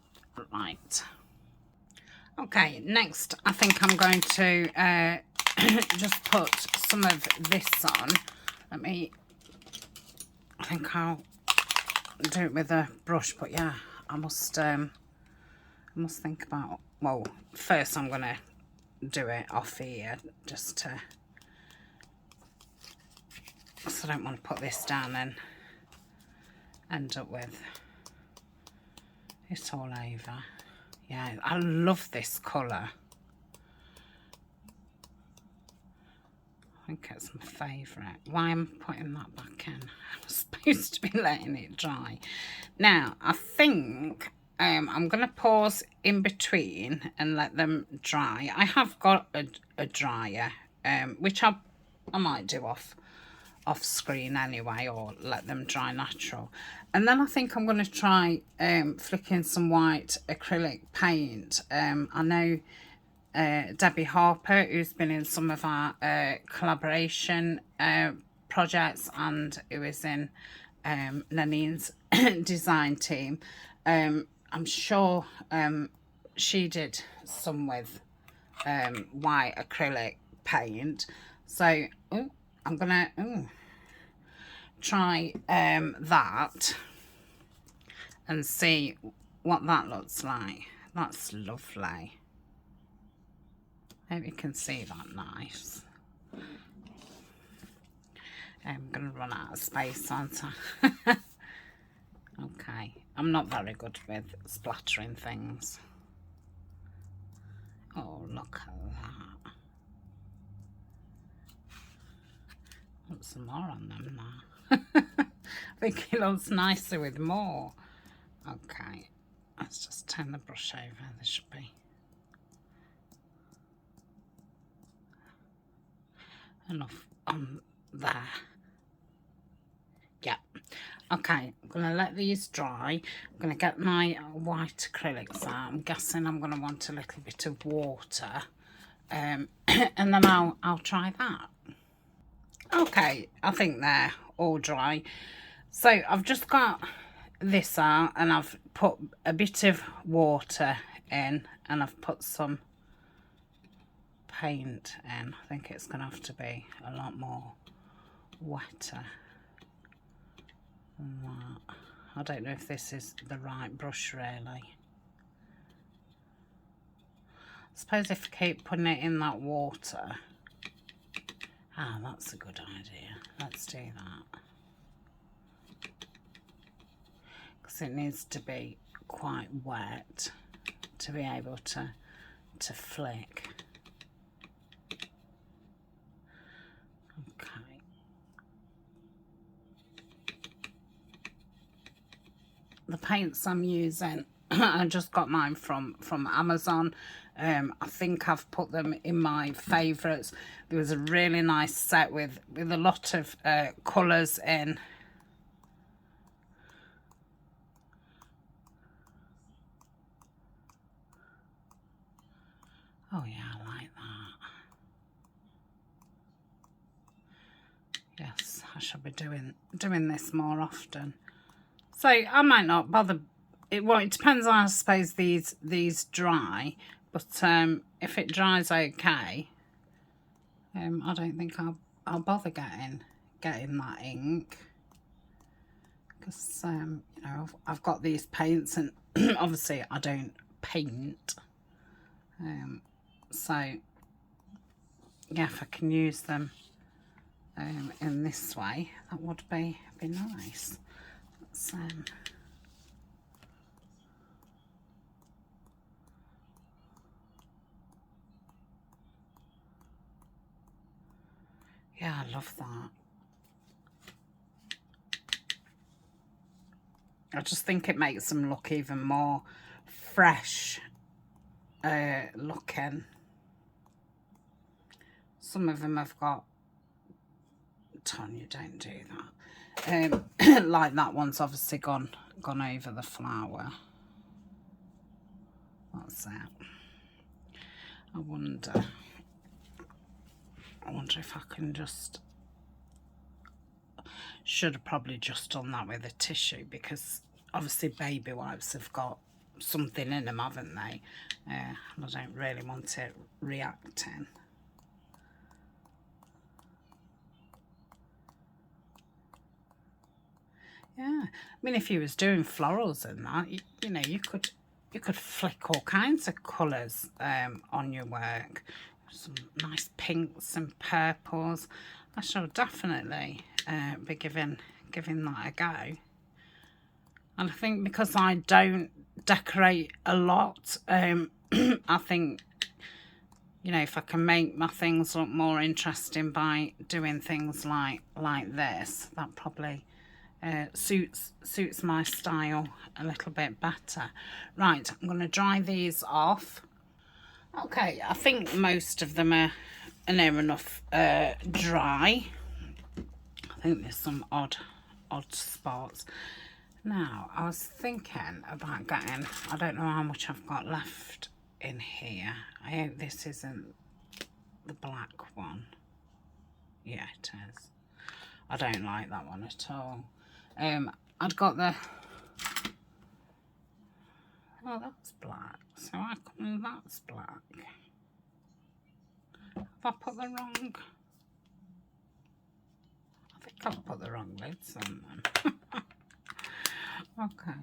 right. Okay, next I think I'm going to just put some of this on. I think I'll do it with a brush, but yeah, I must think about, well, first I'm going to do it off here, just to, because I don't want to put this down and end up with it all over. Yeah, I love this colour. I think it's my favourite. Why am I putting that back in? I'm supposed to be letting it dry. Now, I think I'm going to pause in between and let them dry. I have got a dryer, which I might do off screen anyway, or let them dry natural. And then I think I'm going to try flicking some white acrylic paint. I know Debbie Harper, who's been in some of our collaboration projects, and who is in Nanine's design team. I'm sure she did some with white acrylic paint. So I'm gonna try that and see what that looks like. That's lovely. I hope you can see that nice. I'm going to run out of space, aren't I? Okay, I'm not very good with splattering things. Oh, look at that. Put some more on them now. I think it looks nicer with more. Okay, let's just turn the brush over. There should be enough on there. Yeah. Okay, I'm going to let these dry. I'm going to get my white acrylics out. I'm guessing I'm going to want a little bit of water. And then I'll try that. Okay, I think they're all dry. So I've just got this out, and I've put a bit of water in, and I've put some paint in. I think it's going to have to be a lot more wetter than that. I don't know if this is the right brush really. I suppose if I keep putting it in that water. Ah, that's a good idea. Let's do that. Because it needs to be quite wet to be able to flick. Okay. The paints I'm using I just got mine from Amazon. I think I've put them in my favourites. There was a really nice set with a lot of colours in. Oh yeah, I like that. Yes, I should be doing this more often. So I might not bother. Well, it depends on, I suppose, these dry. But if it dries okay, I don't think I'll bother getting that ink, because you know, I've got these paints, and obviously I don't paint. So yeah, if I can use them in this way, that would be nice. Let's, yeah, I love that. I just think it makes them look even more fresh looking. Some of them have got, Tanya, don't do that. Like that one's obviously gone over the flower. That's it. I wonder if I can just, should have probably just done that with a tissue, because obviously baby wipes have got something in them, haven't they? And I don't really want it reacting. Yeah, I mean, if you was doing florals and that, you know, you could flick all kinds of colours on your work. Some nice pinks and purples. I shall definitely be giving that a go. And I think because I don't decorate a lot, I think, you know, if I can make my things look more interesting by doing things like this, that probably suits my style a little bit better. Right, I'm going to dry these off. Okay, I think most of them are near enough dry. I think there's some odd spots. Now, I was thinking about getting, I don't know how much I've got left in here. I hope this isn't the black one. Yeah, it is. I don't like that one at all. I'd got the, oh, that's black. So how come that's black? Have I put the wrong? I think I've put the wrong lids on them. Okay,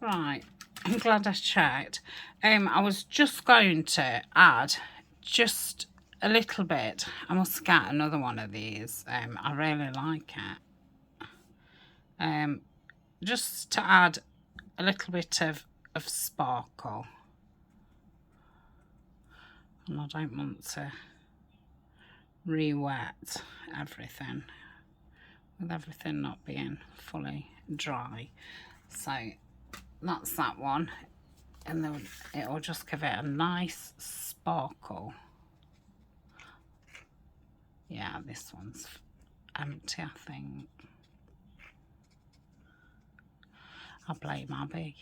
right. I'm glad I checked. I was just going to add just a little bit. I must get another one of these. I really like it. Just to add a little bit of sparkle. And I don't want to re-wet everything, with everything not being fully dry. So that's that one, and then it'll just give it a nice sparkle. Yeah, this one's empty, I think. I blame Abby.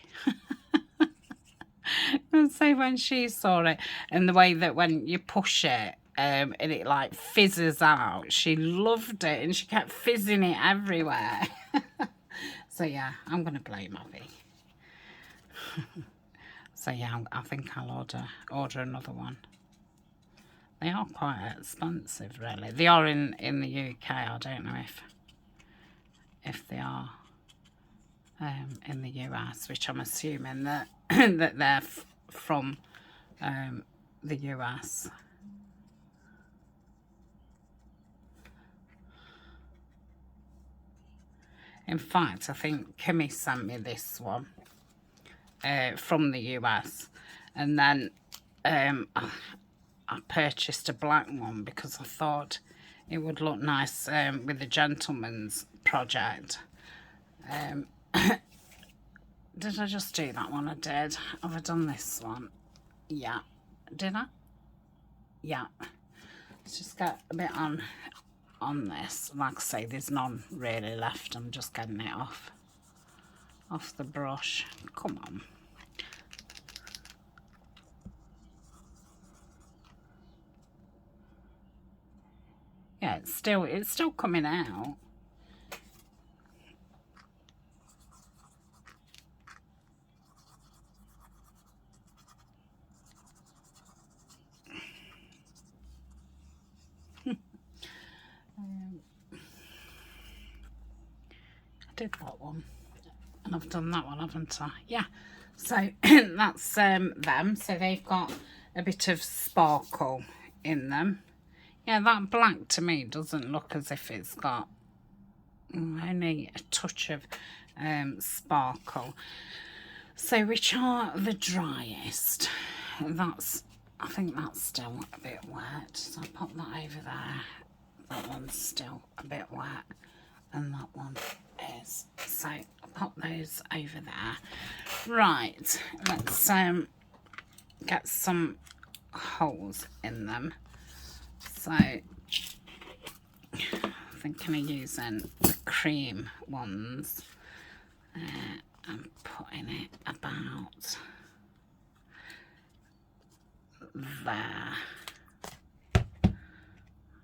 And say when she saw it, and the way that when you push it and it like fizzes out, she loved it and she kept fizzing it everywhere. So yeah, I'm gonna blame Abby. So yeah, I think I'll order another one. They are quite expensive, really. They are in the UK. I don't know if they are in the US, which I'm assuming that that they're from the US. In fact, I think Kimmy sent me this one from the US, and then I purchased a black one because I thought it would look nice with the gentleman's project. Did I just do that one? I did. Have I done this one? Yeah. Did I? Yeah. Let's just get a bit on this. Like I say, there's none really left. I'm just getting it off the brush. Come on. Yeah, it's still coming out. I did that one, and I've done that one, haven't I? Yeah. So that's them. So they've got a bit of sparkle in them. Yeah, that black to me doesn't look as if it's got only a touch of sparkle. So which are the driest? I think that's still a bit wet. So I'll pop that over there. That one's still a bit wet, and that one is. So I'll pop those over there. Right, let's get some holes in them. So I'm thinking of using the cream ones and putting it about there.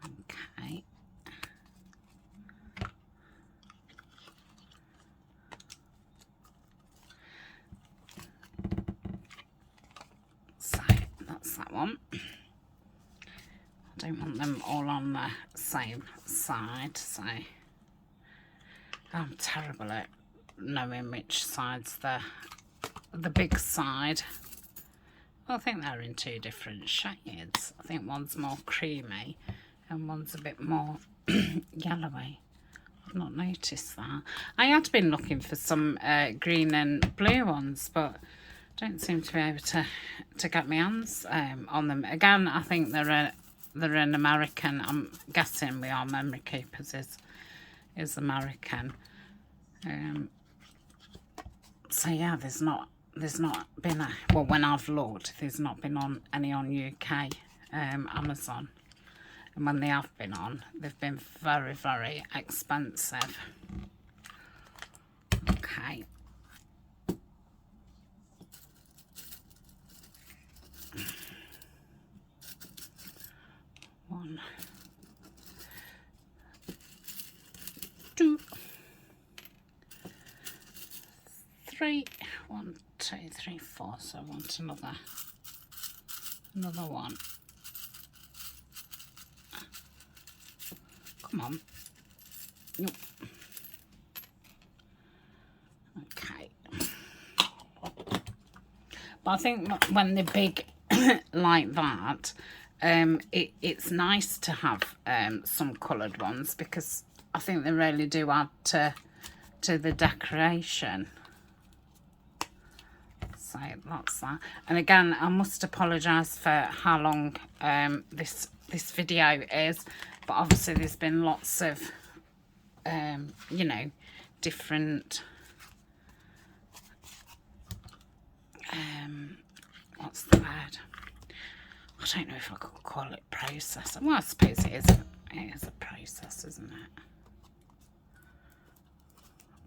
Okay. So that's that one. I don't want them all on the same side, so I'm terrible at knowing which side's the big side. Well, I think they're in two different shades. I think one's more creamy and one's a bit more yellowy. I've not noticed that. I had been looking for some green and blue ones, but don't seem to be able to get my hands on them. Again, I think they're an American. I'm guessing We Are Memory Keepers is American. So yeah, there's not been well, when I've looked, there's not been any on UK Amazon, and when they have been on, they've been very, very expensive. Okay. One, two, three. 1, 2, 3, 4. So I want another one. Come on. Nope. Okay. But I think when they're big like that, it's nice to have some coloured ones, because I think they really do add to the decoration. So that's that. And again, I must apologise for how long this video is, but obviously there's been lots of you know, different what's the word? I don't know if I could call it process. Well, I suppose it is a process, isn't it?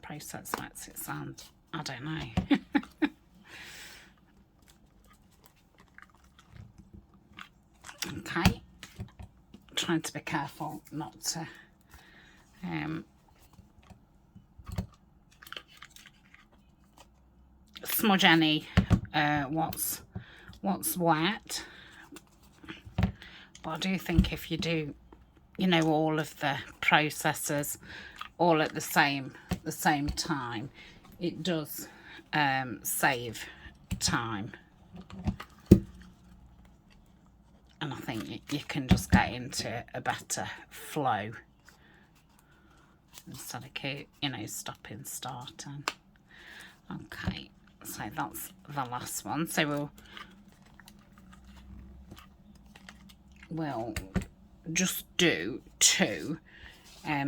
Process makes it sound, I don't know. Okay, trying to be careful not to smudge any what's wet. But I do think if you do, you know, all of the processes all at the same time, it does save time. And I think you can just get into a better flow instead of, you know, stopping, starting. Okay, so that's the last one. So we'll just do two.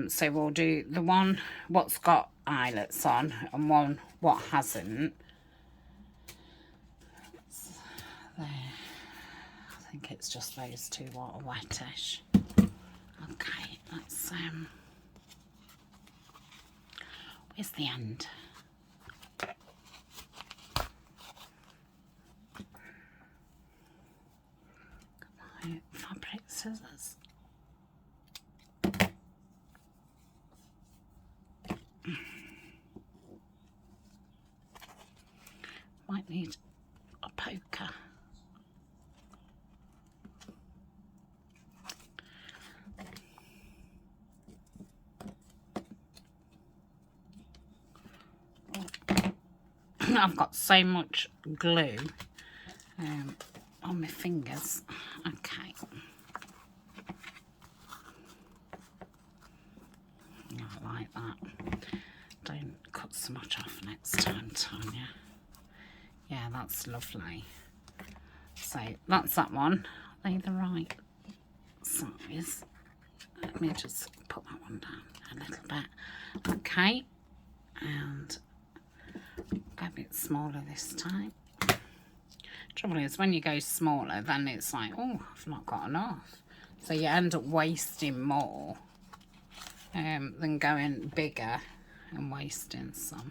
So we'll do the one what's got eyelets on and one what hasn't. There. I think it's just those two water wettish. Okay, let's where's the end? My fabric scissors. Might need a poker. I've got so much glue on my fingers. Okay. I like that. Don't cut so much off next time, Tania. Yeah, that's lovely. So that's that one. Are they the right size? Let me just put that one down a little bit. Okay. And a bit smaller this time. Trouble is, when you go smaller, then it's like, oh, I've not got enough. So you end up wasting more than going bigger and wasting some.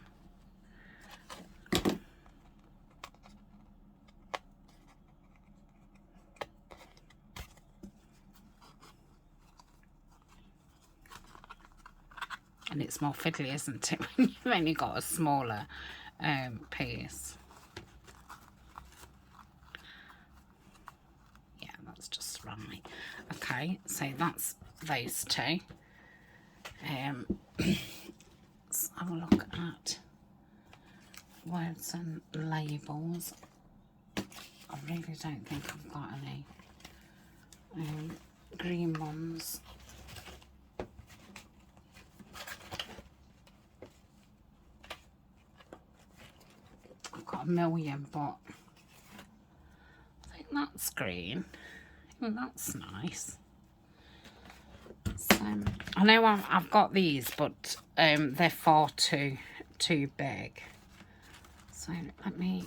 And it's more fiddly, isn't it, when you've only got a smaller piece. Yeah, that's just right. Okay, so that's those two. Let's have a look at words and labels. I really don't think I've got any green ones. I've got a million, but I think that's green. Oh, that's nice. So, I know I've got these, but they're far too big. So let me.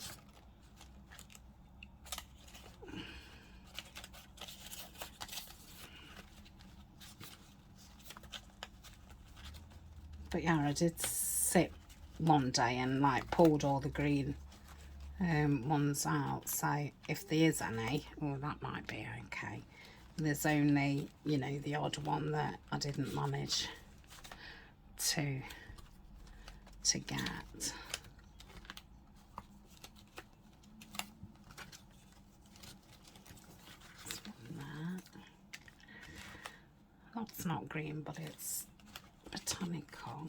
But yeah, I did sit one day and like pulled all the green ones out. So if there is any, well, that might be okay. There's only, you know, the odd one that I didn't manage to get. That's not green, but it's Botanical.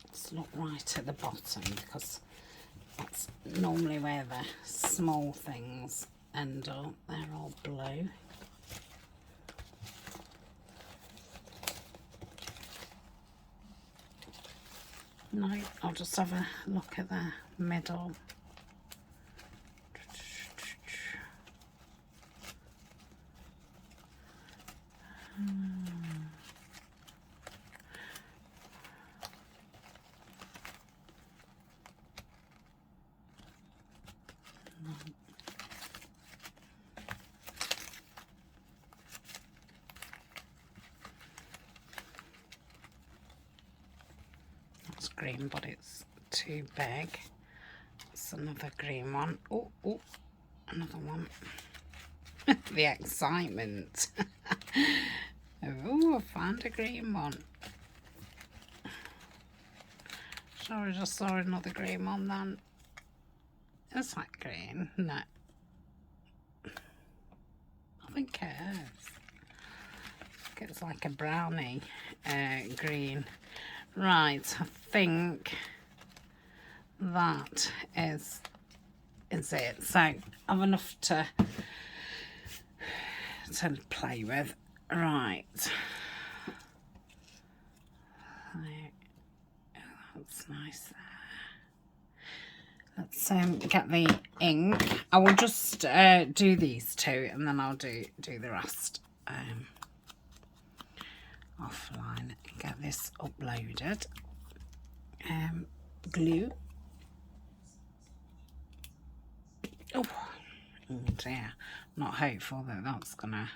Let's look right at the bottom, because that's normally where the small things end up. They're all blue. No, I'll just have a look at the middle. That's green, but it's too big. It's another green one. Oh, oh, another one. The excitement. Oh, I found a green one. Sure, I just saw another green one then. Is that green? No. I think it is. It's like a brownie green. Right, I think that is it. So I've enough to play with. Right. That's nice there. Let's get the ink. I will just do these two, and then I'll do the rest offline. Get this uploaded. Glue. Oh dear, I'm not hopeful that that's gonna,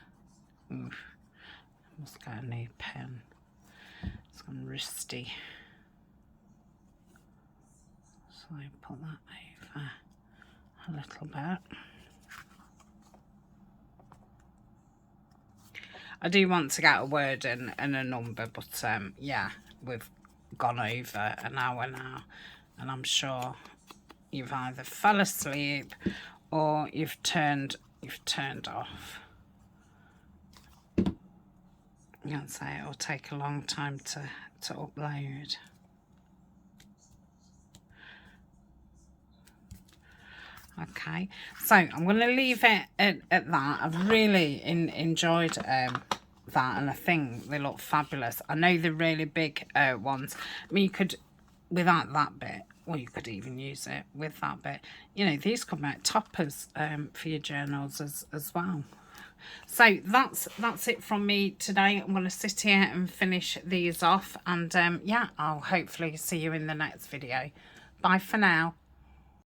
oof, I must get a new pen. It's gone rusty. So I put that over a little bit. I do want to get a word and a number, but yeah, we've gone over an hour now, and I'm sure you've either fell asleep or you've turned off. I'd say it'll take a long time to upload. Okay, so I'm going to leave it at that. I've really enjoyed that, and I think they look fabulous. I know the really big ones. I mean, you could, without that bit, or you could even use it with that bit. You know, these come out toppers for your journals as well. So that's it from me today. I'm going to sit here and finish these off, and yeah, I'll hopefully see you in the next video. Bye for now.